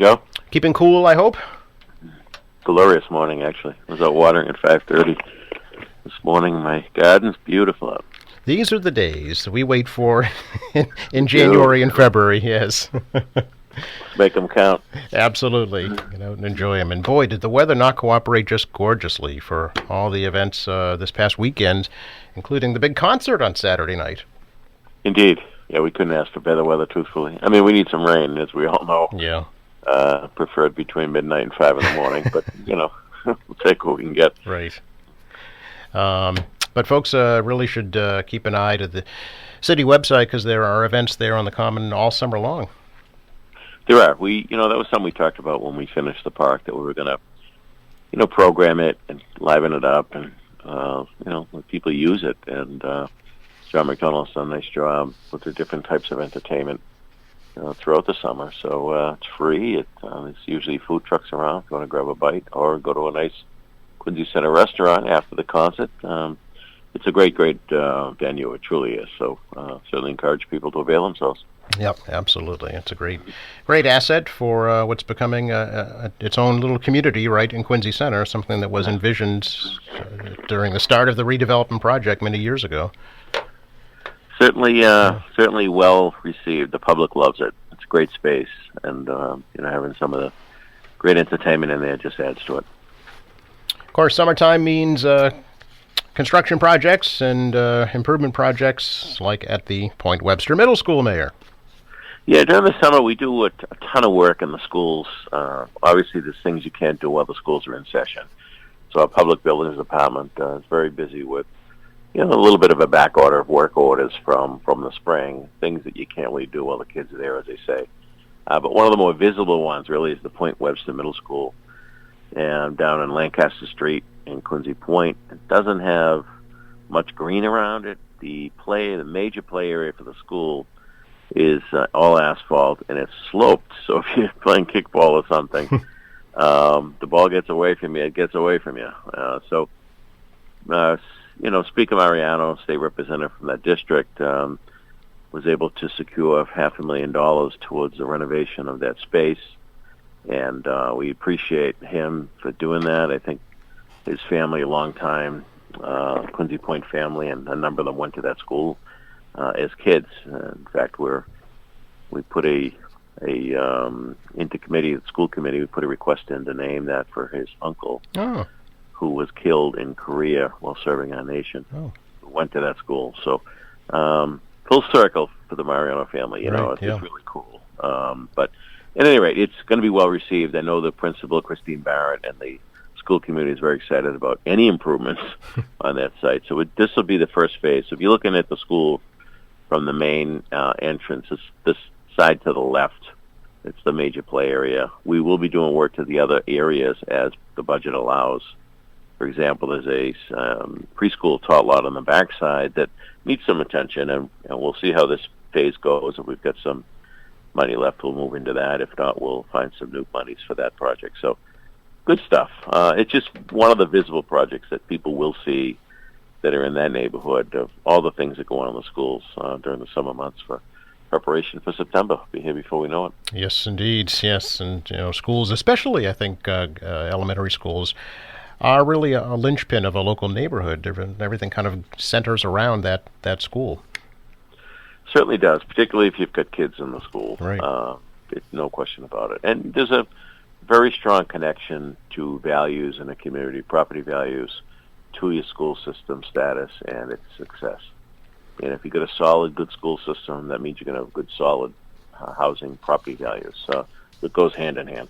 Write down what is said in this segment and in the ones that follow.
Joe? Keeping cool, I hope? Glorious morning, actually. I was out watering at 5:30 this morning. My garden's beautiful out. These are the days we wait for in January and February, yes. Make them count. Absolutely. Get out and enjoy them. And boy, did the weather not cooperate just gorgeously for all the events this past weekend, including the big concert on Saturday night. Indeed. Yeah, we couldn't ask for better weather, truthfully. I mean, we need some rain, as we all know. Yeah. Preferred between midnight and 5 in the morning, but, we'll take what we can get. Right. But folks really should keep an eye to the city website because there are events there on the Common all summer long. There are. That was something we talked about when we finished the park, that we were going to, program it and liven it up and, let people use it. And John McDonald's done a nice job with the different types of entertainment throughout the summer. So it's free. There's usually food trucks around if you want to grab a bite or go to a nice Quincy Center restaurant after the concert. It's a great venue. It truly is. So certainly encourage people to avail themselves. Yep, absolutely. It's a great asset for what's becoming its own little community right in Quincy Center, something that was envisioned during the start of the redevelopment project many years ago. Certainly well received. The public loves it. It's a great space, and having some of the great entertainment in there just adds to it. Of course, summertime means construction projects and improvement projects, like at the Point Webster Middle School, Mayor. Yeah, during the summer we do a ton of work in the schools. Obviously, there's things you can't do while the schools are in session. So our public buildings department is very busy with a little bit of a back order of work orders from the spring, things that you can't really do while the kids are there, as they say. But one of the more visible ones really is the Point Webster Middle School, and down in Lancaster Street in Quincy Point. It doesn't have much green around it. The major play area for the school is all asphalt, and it's sloped. So if you're playing kickball or something, the ball gets away from you, it gets away from you. Speaker Mariano, state representative from that district, was able to secure $500,000 towards the renovation of that space. And we appreciate him for doing that. I think his family, a long time Quincy Point family, and a number of them went to that school as kids. In fact, we put into committee, the school committee, we put a request in to name that for his uncle, who was killed in Korea while serving our nation. Who went to that school. So full circle for the Mariano family. It's really cool. But at any rate, it's going to be well received. I know the principal, Christine Barrett, and the school community is very excited about any improvements on that site. So this will be the first phase. So if you're looking at the school from the main entrance, this side to the left, it's the major play area. We will be doing work to the other areas as the budget allows. For example, there's a preschool tot lot on the backside that needs some attention, and we'll see how this phase goes. If we've got some money left, we'll move into that. If not, we'll find some new monies for that project. So good stuff. It's just one of the visible projects that people will see that are in that neighborhood of all the things that go on in the schools during the summer months for preparation for September. We'll be here before we know it. Yes, indeed. Yes, and schools, especially I think elementary schools, are really a linchpin of a local neighborhood. Everything kind of centers around that school. Certainly does, particularly if you've got kids in the school. Right. No question about it. And there's a very strong connection to values in a community, property values, to your school system status and its success. And if you've got a solid, good school system, that means you're going to have good, solid housing property values. So it goes hand in hand.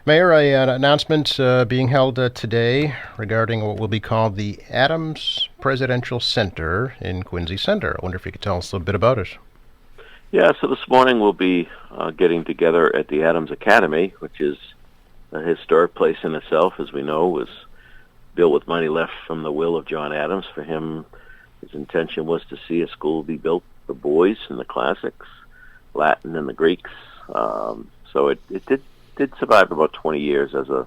Mayor, an announcement being held today regarding what will be called the Adams Presidential Center in Quincy Center. I wonder if you could tell us a little bit about it. Yeah, so this morning we'll be getting together at the Adams Academy, which is a historic place in itself, as we know, was built with money left from the will of John Adams. For him, his intention was to see a school be built for boys in the classics, Latin and the Greeks. So it did survive about 20 years as a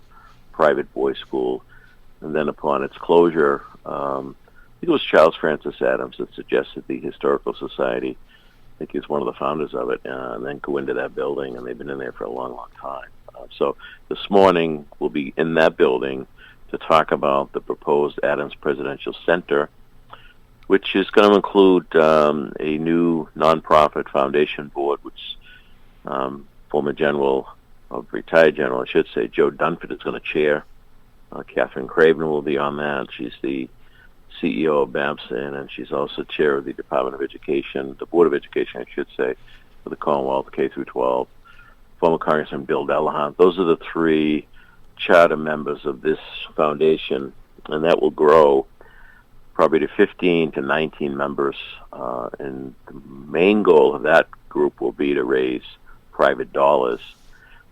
private boys' school. And then upon its closure, I think it was Charles Francis Adams that suggested the Historical Society think he's one of the founders of it, and then go into that building, and they've been in there for a long, long time. So this morning we'll be in that building to talk about the proposed Adams Presidential Center, which is going to include a new nonprofit foundation board, which former retired general, I should say, Joe Dunford is going to chair. Catherine Craven will be on that. She's the CEO of Babson, and she's also chair of the Department of Education, the Board of Education, I should say, for the Commonwealth K through 12. Former Congressman Bill Delahunt. Those are the three charter members of this foundation, and that will grow probably to 15 to 19 members. And the main goal of that group will be to raise private dollars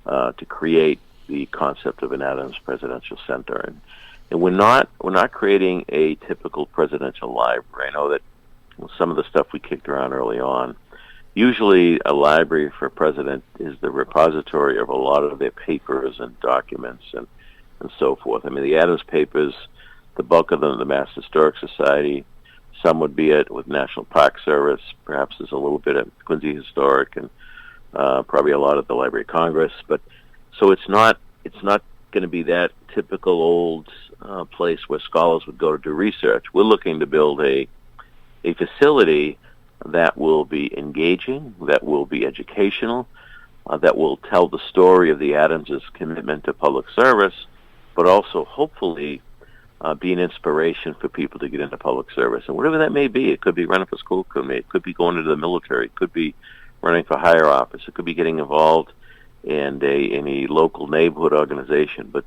to create the concept of an Adams Presidential Center. And we're not creating a typical presidential library. I know that some of the stuff we kicked around early on, usually a library for a president is the repository of a lot of their papers and documents and so forth. I mean, the Adams papers, the bulk of them at the Mass Historic Society, some would be with National Park Service, perhaps there's a little bit at Quincy Historic, and probably a lot at the Library of Congress. But so it's not going to be that typical old place where scholars would go to do research. We're looking to build a facility that will be engaging, that will be educational, that will tell the story of the Adams' commitment to public service, but also hopefully be an inspiration for people to get into public service. And whatever that may be, it could be running for school committee, it could be going into the military, it could be running for higher office, it could be getting involved in a local neighborhood organization. But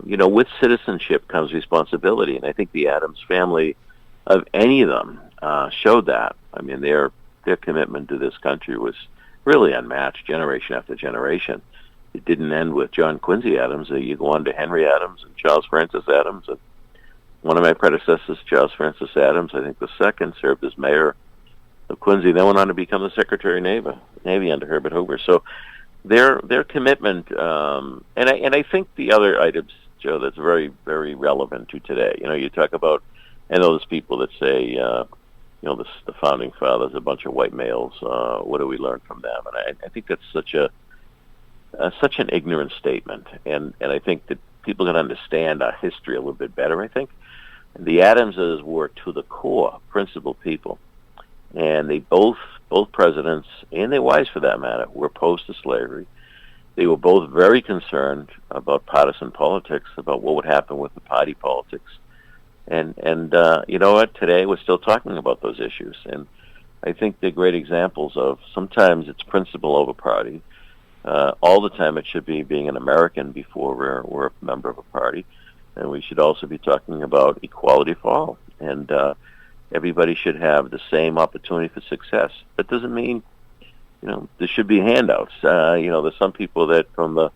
with citizenship comes responsibility, and I think the Adams family, of any of them, showed that. I mean, their commitment to this country was really unmatched, generation after generation. It didn't end with John Quincy Adams. You go on to Henry Adams and Charles Francis Adams, and one of my predecessors, Charles Francis Adams, I think the second, served as mayor of Quincy, then went on to become the Secretary of Navy under Herbert Hoover. So their commitment, and I think the other items, Joe, that's very, very relevant to today. You talk about, I know there's people that say, the founding fathers, a bunch of white males. What do we learn from them? And I think that's such an ignorant statement. And I think that people can understand our history a little bit better. I think the Adamses were, to the core, principled people, and they both presidents, and their wives for that matter, were opposed to slavery. They were both very concerned about partisan politics, about what would happen with the party politics. And you know what? Today we're still talking about those issues. And I think they're great examples of sometimes it's principle over party. All the time it should be being an American before we're a member of a party. And we should also be talking about equality for all. And everybody should have the same opportunity for success. That doesn't mean, there should be handouts. There's some people that from the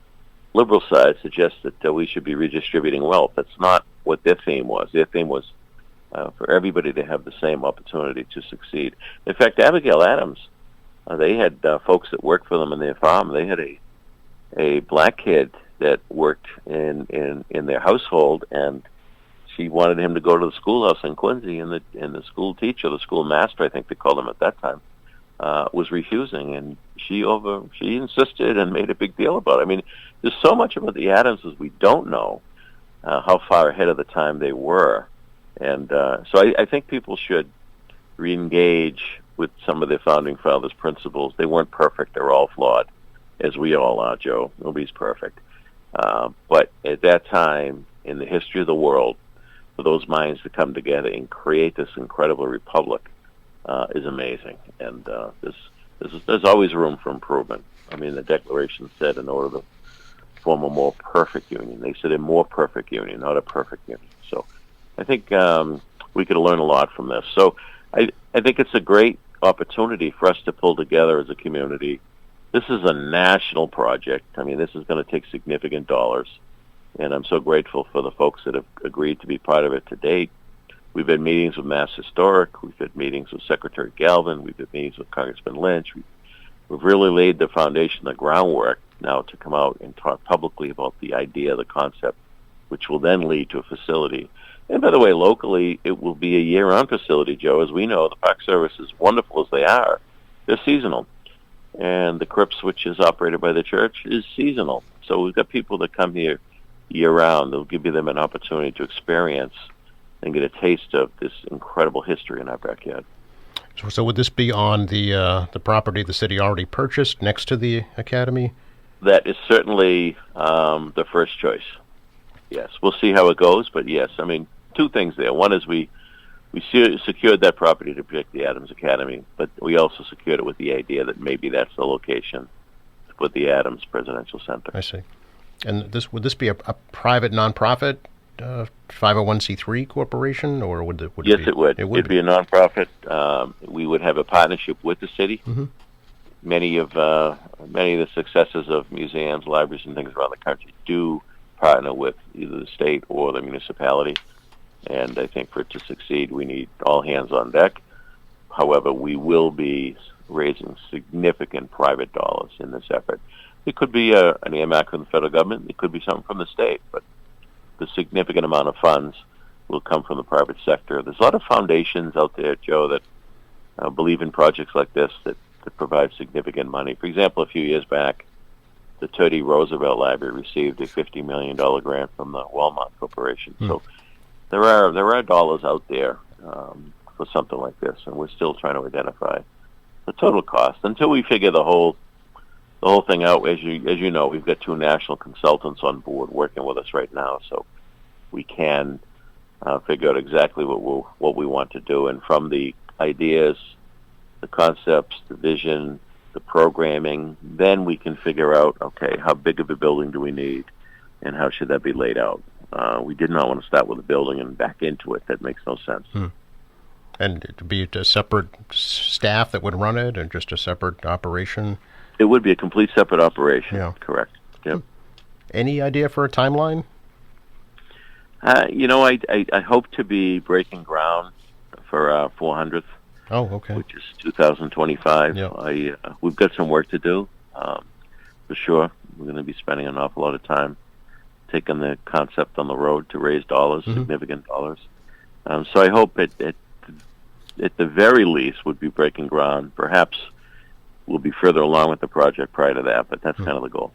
liberal side suggest that we should be redistributing wealth. That's not what their theme was. Their theme was for everybody to have the same opportunity to succeed. In fact, Abigail Adams, they had folks that worked for them in their farm. They had a black kid that worked in their household, and she wanted him to go to the schoolhouse in Quincy, and the school teacher, the schoolmaster, I think they called him at that time, was refusing, and she insisted and made a big deal about it. I mean, there's so much about the Adamses we don't know how far ahead of the time they were, and so I think people should re-engage with some of their founding fathers' principles. They weren't perfect; they were all flawed, as we all are, Joe. Nobody's perfect, but at that time in the history of the world, for those minds to come together and create this incredible republic is amazing. And there's always room for improvement. I mean, the Declaration said in order to form a more perfect union. They said a more perfect union, not a perfect union. So I think we could learn a lot from this. So I think it's a great opportunity for us to pull together as a community. This is a national project. I mean, this is going to take significant dollars. And I'm so grateful for the folks that have agreed to be part of it to date. We've had meetings with Mass Historic. We've had meetings with Secretary Galvin. We've had meetings with Congressman Lynch. We've really laid the foundation, the groundwork now to come out and talk publicly about the idea, the concept, which will then lead to a facility. And by the way, locally, it will be a year-round facility, Joe. As we know, the Park Service, as wonderful as they are, they're seasonal. And the crypts, which is operated by the church, is seasonal. So we've got people that come here year-round. They'll give them an opportunity to experience and get a taste of this incredible history in our backyard. So would this be on the property the city already purchased next to the academy? That is certainly the first choice. Yes, we'll see how it goes, but yes, I mean, two things there. One is we secured that property to protect the Adams Academy, but we also secured it with the idea that maybe that's the location to put the Adams Presidential Center. I see. And would this be a private nonprofit 501c3 corporation, or would it? Yes, it would. It'd be a nonprofit. We would have a partnership with the city. Mm-hmm. Many of the successes of museums, libraries, and things around the country do partner with either the state or the municipality. And I think for it to succeed, we need all hands on deck. However, we will be raising significant private dollars in this effort. It could be an earmark from the federal government. It could be something from the state. But the significant amount of funds will come from the private sector. There's a lot of foundations out there, Joe, that believe in projects like this that provide significant money. For example, a few years back, the Teddy Roosevelt Library received a $50 million grant from the Walmart Corporation. So there are dollars out there for something like this, and we're still trying to identify the total cost until we figure the whole thing out. As you know, we've got two national consultants on board working with us right now, so we can figure out exactly what we want to do, and from the ideas, the concepts, the vision, the programming, then we can figure out, okay, how big of a building do we need, and how should that be laid out. We did not want to start with a building and back into it. That makes no sense. And it would be a separate staff that would run it, and just a separate operation? It would be a complete separate operation. Yeah. Correct. Yep. Any idea for a timeline? I hope to be breaking ground for 400th. Oh, okay. Which is 2025. Yeah. We've got some work to do, for sure. We're going to be spending an awful lot of time taking the concept on the road to raise dollars, significant dollars. So I hope at the very least would be breaking ground. Perhaps we'll be further along with the project prior to that, but that's kind of the goal.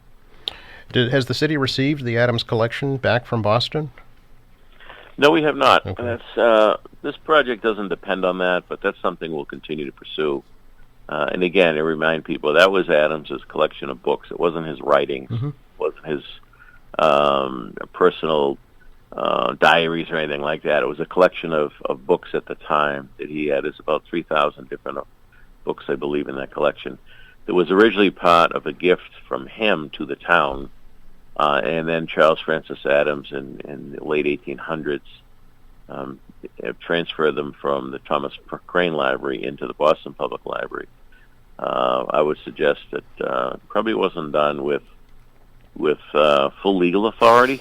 Has the city received the Adams collection back from Boston? No, we have not. Okay. This project doesn't depend on that, but that's something we'll continue to pursue. And again, I remind people, that was Adams's collection of books. It wasn't his writings. It wasn't his personal diaries or anything like that. It was a collection of books at the time that he had. It's about 3,000 different books, I believe, in that collection. It was originally part of a gift from him to the town, and then Charles Francis Adams in the late 1800s transferred them from the Thomas Crane Library into the Boston Public Library. I would suggest that probably wasn't done with full legal authority.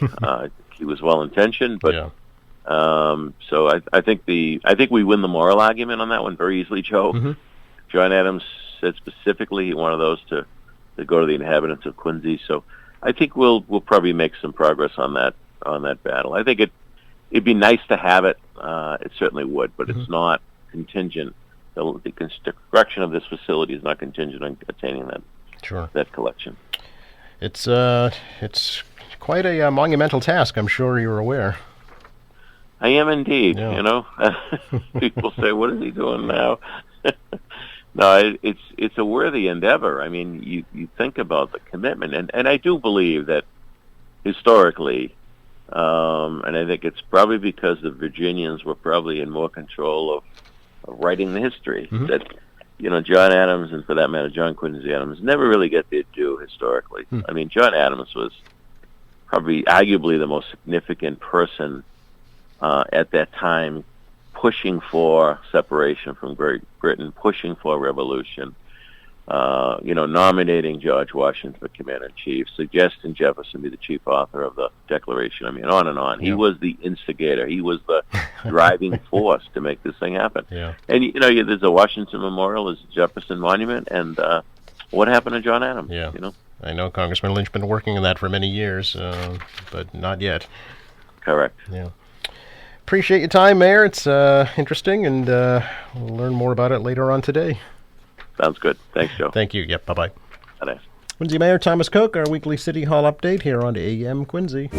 He was well intentioned, but so I think we win the moral argument on that one very easily, Joe. John Adams said specifically he wanted those to go to the inhabitants of Quincy. So I think we'll probably make some progress on that battle. I think it'd be nice to have it. It certainly would, but it's not contingent. The construction of this facility is not contingent on attaining that collection. It's quite a monumental task. I'm sure you're aware. I am indeed. Yeah. People say, "What is he doing now?" No, it's a worthy endeavor. I mean, you think about the commitment, and I do believe that historically, and I think it's probably because the Virginians were probably in more control of writing the history, that John Adams, and for that matter John Quincy Adams, never really get their due historically. I mean, John Adams was probably arguably the most significant person at that time, pushing for separation from Great Britain, pushing for revolution, nominating George Washington for Commander-in-Chief, suggesting Jefferson be the chief author of the Declaration. I mean, on and on. He was the instigator. He was the driving force to make this thing happen. Yeah. And, there's a Washington Memorial, there's a Jefferson Monument, and what happened to John Adams? Yeah. I know Congressman Lynch been working on that for many years, but not yet. Correct. Yeah. Appreciate your time, Mayor. It's interesting, and we'll learn more about it later on today. Sounds good. Thanks, Joe. Thank you. Yep. Bye-bye. Bye. Quincy Mayor Thomas Cook, our weekly City Hall update here on AM Quincy.